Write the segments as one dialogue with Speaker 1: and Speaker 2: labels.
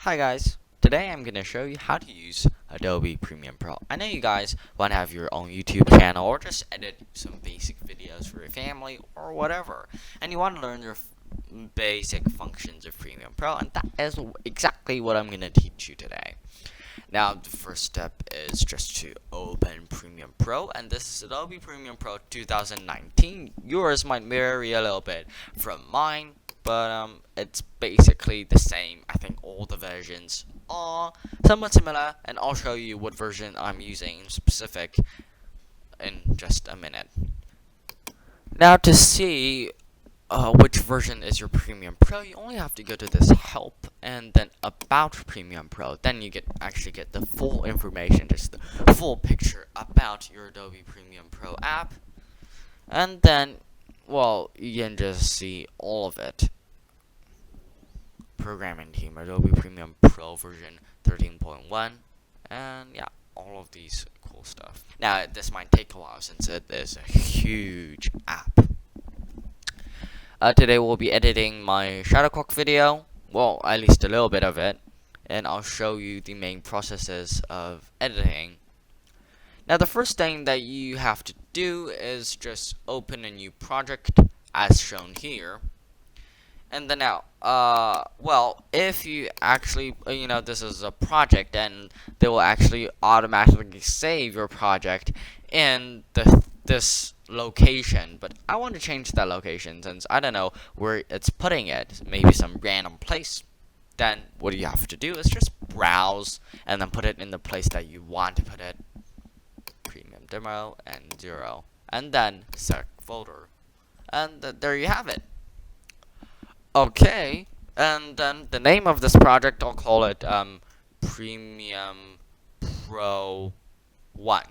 Speaker 1: Hi guys, today I'm going to show you how to use Adobe Premiere Pro. I know you guys want to have your own YouTube channel or just edit some basic videos for your family or whatever, and you want to learn your basic functions of Premiere Pro, and that is exactly what I'm going to teach you today. Now the first step is just to open Premiere Pro, and this is Adobe Premiere Pro 2019. Yours might vary a little bit from mine, but it's basically the same. I think all the versions are somewhat similar, and I'll show you what version I'm using in specific in just a minute. Now to see which version is your Premiere Pro, you only have to go to this help and then about Premiere Pro. Then you actually get the full information, just the full picture about your Adobe Premiere Pro app. And then, well, you can just see all of it. Programming team, Adobe Premiere Pro version 13.1, and yeah, all of these cool stuff. Now, this might take a while since it is a huge app. Today we'll be editing my Shadowclock video, well, at least a little bit of it, and I'll show you the main processes of editing. Now the first thing that you have to do is just open a new project as shown here. And then now, well, if you actually, this is a project, and they will actually automatically save your project in this location. But I want to change that location since I don't know where it's putting it. Maybe some random place. Then what you have to do is just browse and then put it in the place that you want to put it. Premium demo and 0, and then select folder, and there you have it. Okay, and then the name of this project, I'll call it Premiere Pro 1.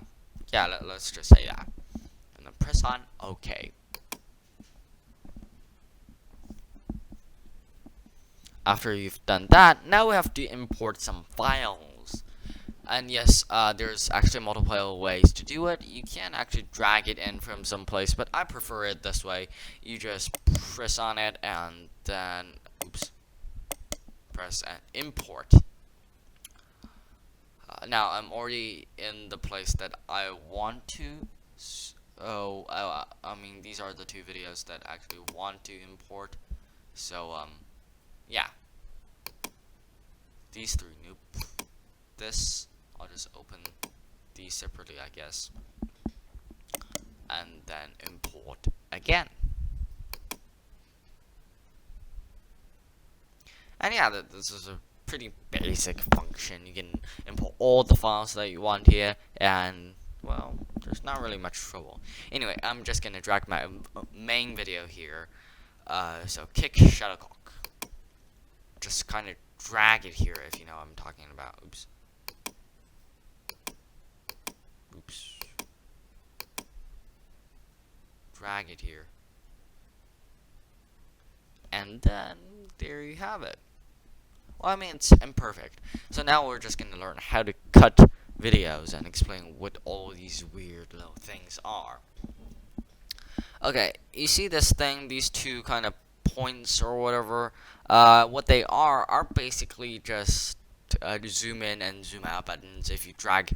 Speaker 1: Yeah, let's just say that. And then press on OK. After you've done that, now we have to import some files. And yes, there's actually multiple ways to do it. You can actually drag it in from someplace, but I prefer it this way. You just press on it and then, press import. Now I'm already in the place that I want to. So, I mean, these are the two videos that I actually want to import. So, yeah. These three, nope. This, I'll just open these separately, I guess. And then import again. And yeah, this is a pretty basic function. You can import all the files that you want here, and well, there's not really much trouble. Anyway, I'm just gonna drag my main video here. So kick Shadowclock. Just kind of drag it here if you know what I'm talking about. Oops. Drag it here. And then there you have it. Well, I mean, it's imperfect. So now we're just going to learn how to cut videos and explain what all these weird little things are. Okay, you see this thing, these two kind of points or whatever, what they are basically just zoom in and zoom out buttons. If you drag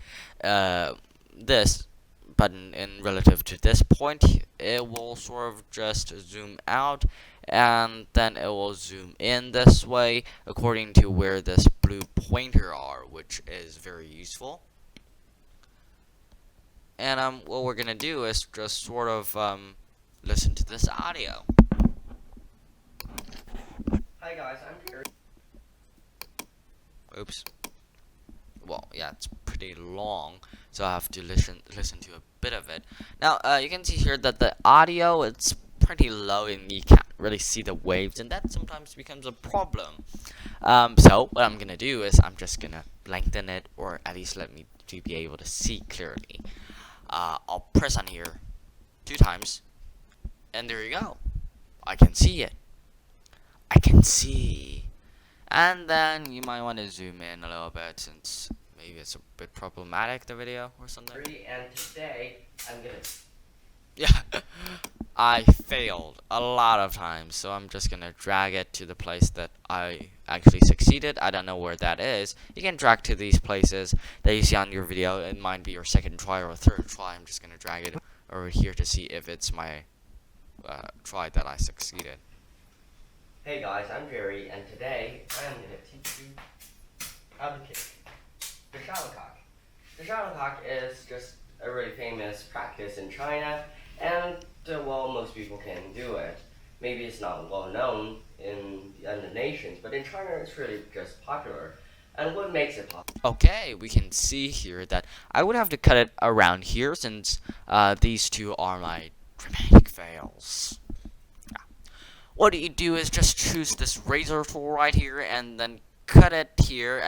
Speaker 1: this button in relative to this point, it will sort of just zoom out, and then it will zoom in this way according to where this blue pointer are, which is very useful. And what we're gonna do is just sort of listen to this audio. Hi guys, I'm Gary. Oops. Well, yeah, it's pretty long, so I have to listen to a bit of it. Now, you can see here that the audio, it's pretty low and you can't really see the waves, and that sometimes becomes a problem. So what I'm gonna do is I'm just gonna lengthen it, or at least let me to be able to see clearly. I'll press on here 2 times, and there you go. I can see it. I can see. And then you might want to zoom in a little bit since maybe it's a bit problematic, the video or something. And today I'm gonna, yeah. I failed a lot of times, so I'm just gonna drag it to the place that I actually succeeded. I don't know where that is. You can drag to these places that you see on your video. It might be your second try or third try. I'm just gonna drag it over here to see if it's my try that I succeeded. Hey guys, I'm Jerry, and today I am gonna teach you how to kick the shuttlecock. The shuttlecock is just a really famous practice in China, and well, most people can do it. Maybe it's not well known in the other nations, but in China it's really just popular. And what makes it popular? Okay, we can see here that I would have to cut it around here since these two are my dramatic fails. What you do is just choose this razor tool right here and then cut it here.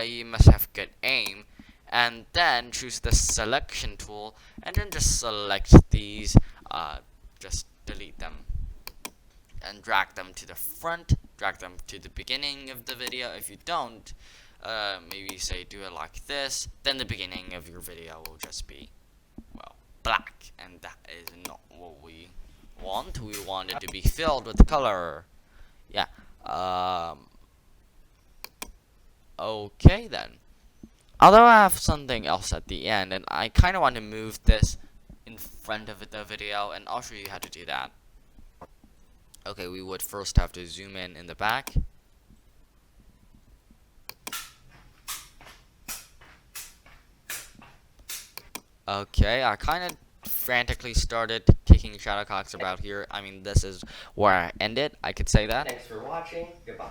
Speaker 1: You must have good aim. And then choose the selection tool and then just select these, just delete them and drag them to the front, drag them to the beginning of the video. If you don't, maybe say do it like this, then the beginning of your video will just be, well, black, and that is not what we want. We want it to be filled with color. Yeah. Okay then. Although I have something else at the end, and I kind of want to move this in front of the video, and I'll show you how to do that. Okay, we would first have to zoom in the back. Okay, I kind of frantically started kicking shuttlecocks about here. I mean, this is where I ended. I could say that. Thanks for watching. Goodbye.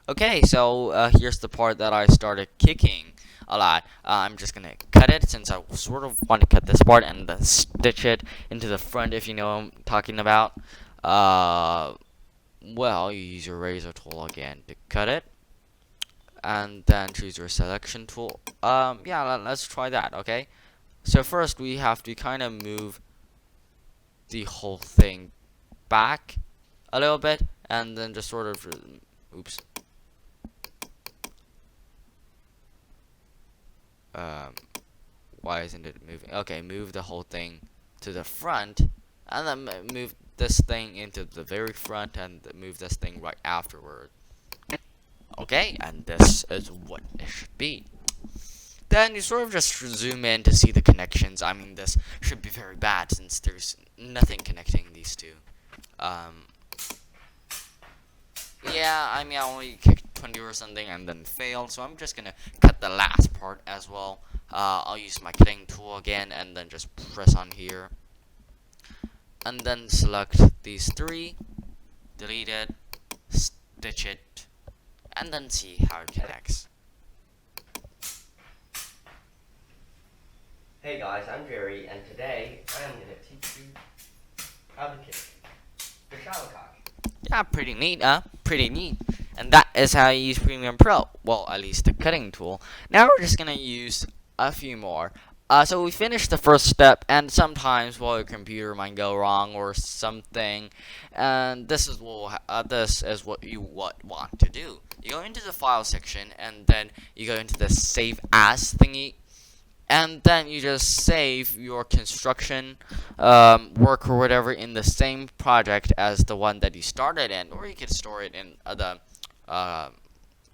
Speaker 1: Okay, so here's the part that I started kicking a lot. I'm just gonna cut it since I sort of want to cut this part and then stitch it into the front, if you know what I'm talking about. Well, you use your razor tool again to cut it, and then choose your selection tool. Yeah, let's try that. Okay, so first we have to kind of move the whole thing back a little bit, and then just sort of, oops. Why isn't it moving? Okay, move the whole thing to the front, and then move this thing into the very front, and move this thing right afterward. Okay, and this is what it should be. Then you sort of just zoom in to see the connections. I mean, this should be very bad since there's nothing connecting these two. Yeah, I mean, I only kicked 20 or something and then failed, so I'm just gonna cut the last part as well. I'll use my cutting tool again and then just press on here. And then select these three, delete it, stitch it, and then see how it connects. Hey guys, I'm Jerry, and today I am gonna teach you how to kick the shuttlecock. Yeah, pretty neat, pretty neat. And that is how you use Premiere Pro. Well, at least the cutting tool. Now we're just gonna use a few more. So we finished the first step, and sometimes, well, your computer might go wrong or something, and this is what you want to do. You go into the file section, and then you go into the save as thingy, and then you just save your construction work or whatever in the same project as the one that you started in, or you could store it in other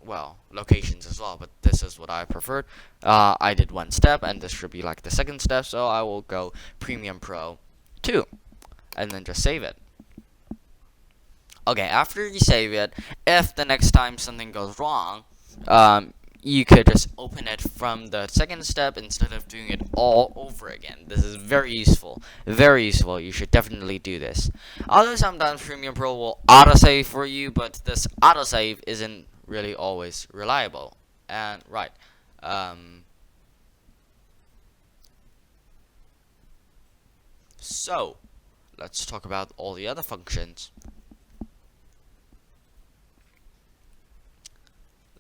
Speaker 1: well, locations as well, but this is what I preferred. I did one step, and this should be like the second step, so I will go Premiere Pro 2, and then just save it. Okay, after you save it, if the next time something goes wrong, you could just open it from the second step instead of doing it all over again. This is very useful. Very useful. You should definitely do this. Although sometimes Premiere Pro will autosave for you, but this autosave isn't really always reliable. And right. So, let's talk about all the other functions.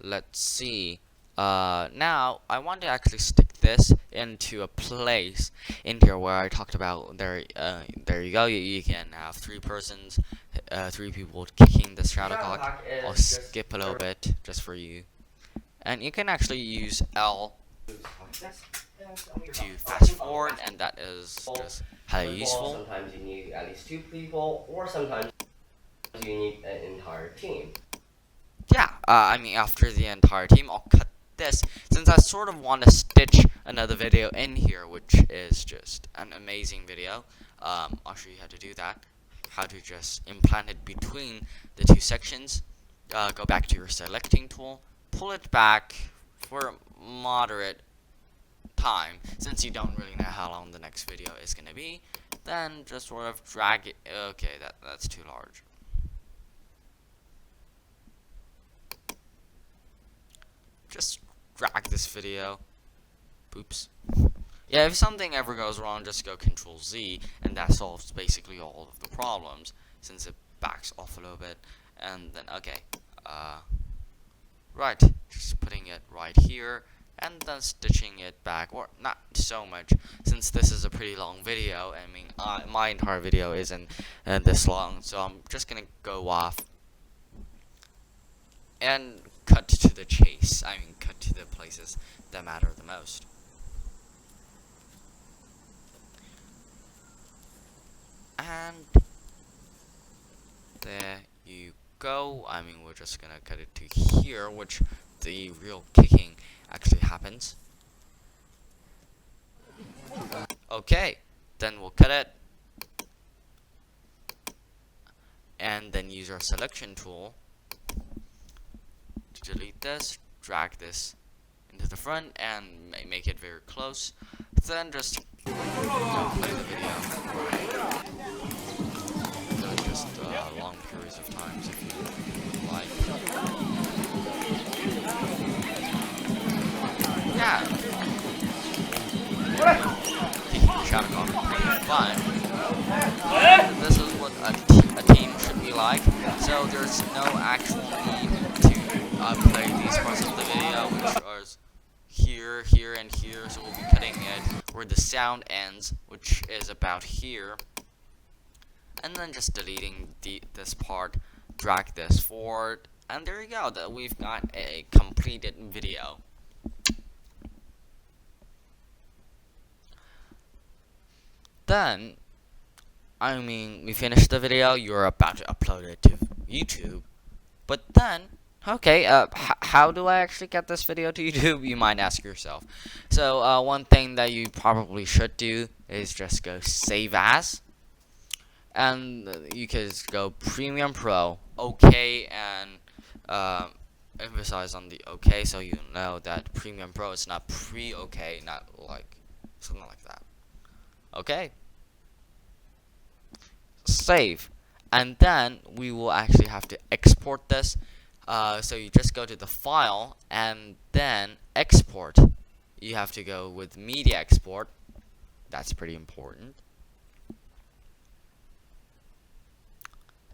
Speaker 1: Let's see. Now I want to actually stick this into a place in here where I talked about there. There you go. You can have three people kicking the shuttlecock. I'll skip a little bit just for you, and you can actually use L to fast forward, and that is just highly useful.
Speaker 2: Sometimes you need at least 2 people, or sometimes you need an entire team.
Speaker 1: Yeah, I mean, after the entire team, I'll cut this, since I sort of want to stitch another video in here, which is just an amazing video. I'll show you how to do that, how to just implant it between the two sections. Go back to your selecting tool, pull it back for moderate time, since you don't really know how long the next video is going to be. Then just sort of drag it. Okay, that's too large. Just drag this video. Oops. Yeah, if something ever goes wrong, just go Control Z, and that solves basically all of the problems, since it backs off a little bit. And then, okay, right, just putting it right here, and then stitching it back, or not so much, since this is a pretty long video. I mean, my entire video isn't this long, so I'm just gonna go off and cut to the chase. I mean, cut to the places that matter the most. And there you go. I mean, we're just gonna cut it to here, which the real kicking actually happens. Okay, then we'll cut it, and then use our selection tool to delete this, drag this into the front, and make it very close. Then just play the video. Just long periods of times if you like. Yeah. Shattercock. But this is what a team should be like. So there's no actual need to play these parts of the video, which are here, here, and here. So we'll be cutting it where the sound ends, which is about here. And then just deleting this part, drag this forward, and there you go. We've got a completed video. Then, I mean, we finished the video. You're about to upload it to YouTube, but then, okay, how do I actually get this video to YouTube? You might ask yourself. So, one thing that you probably should do is just go Save As. And you can go Premiere Pro, OK, and emphasize on the OK, so you know that Premiere Pro is not pre-OK, not like something like that. Okay, save, and then we will actually have to export this. So you just go to the file and then export. You have to go with media export. That's pretty important.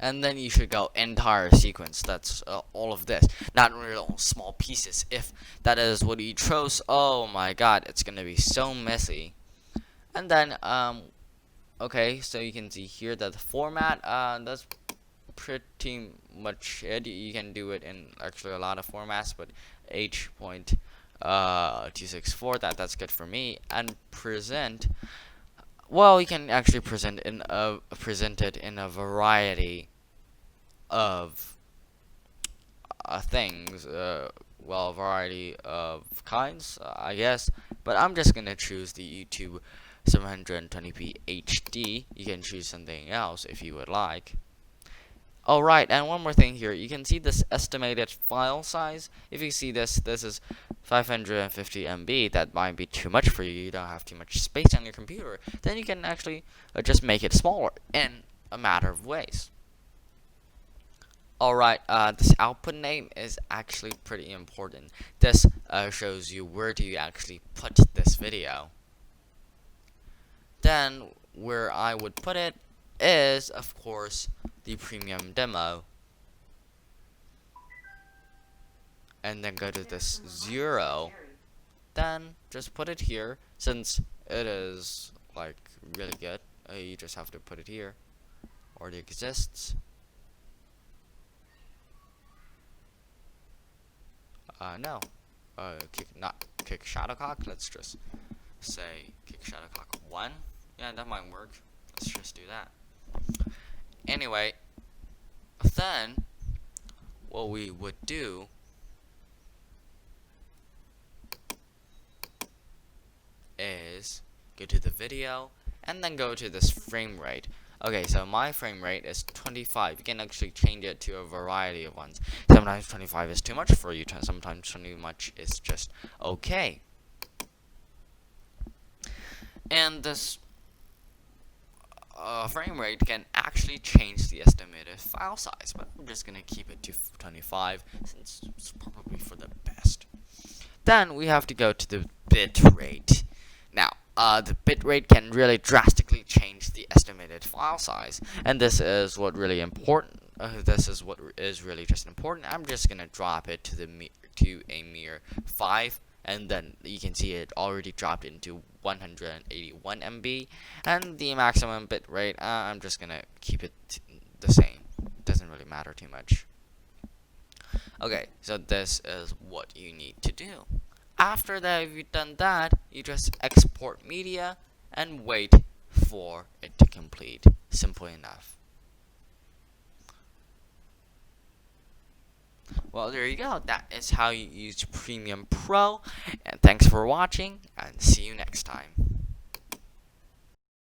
Speaker 1: And then you should go entire sequence. That's all of this, not real small pieces. If that is what you chose, oh my god, it's gonna be so messy. And then okay, so you can see here that the format, that's pretty much it. You can do it in actually a lot of formats, but H.264, that's good for me. And present, well, you can actually present it in a variety of things, well, a variety of kinds, I guess, but I'm just gonna choose the YouTube 720p HD. You can choose something else if you would like. Alright, and one more thing here. You can see this estimated file size. If you see this is 550 MB. That might be too much for you. You don't have too much space on your computer. Then you can actually just make it smaller in a matter of ways. Alright, this output name is actually pretty important. This shows you where do you actually put this video. Then where I would put it is, of course, the premium demo. And then go to this 0. Then just put it here, since it is like really good. You just have to put it here, or it exists. No. not kick shuttlecock. Let's just say kick shuttlecock 1. Yeah, that might work. Let's just do that. Anyway, then what we would do is go to the video and then go to this frame rate. Okay, so my frame rate is 25. You can actually change it to a variety of ones. Sometimes 25 is too much for you, sometimes 20 much is just okay. And this frame rate can actually change the estimated file size, but I'm just gonna keep it to 25 since it's probably for the best. Then we have to go to the bit rate. Now, the bit rate can really drastically change the estimated file size, and this is what really important. This is what is really just important. I'm just gonna drop it to a mere 5, and then you can see it already dropped into 181 MB, and the maximum bit rate. I'm just gonna keep it the same. It doesn't really matter too much. Okay, so this is what you need to do. After that, if you've done that, you just export media and wait for it to complete. Simple enough. Well, there you go. That is how you use Premiere Pro. And thanks for watching, and see you next time.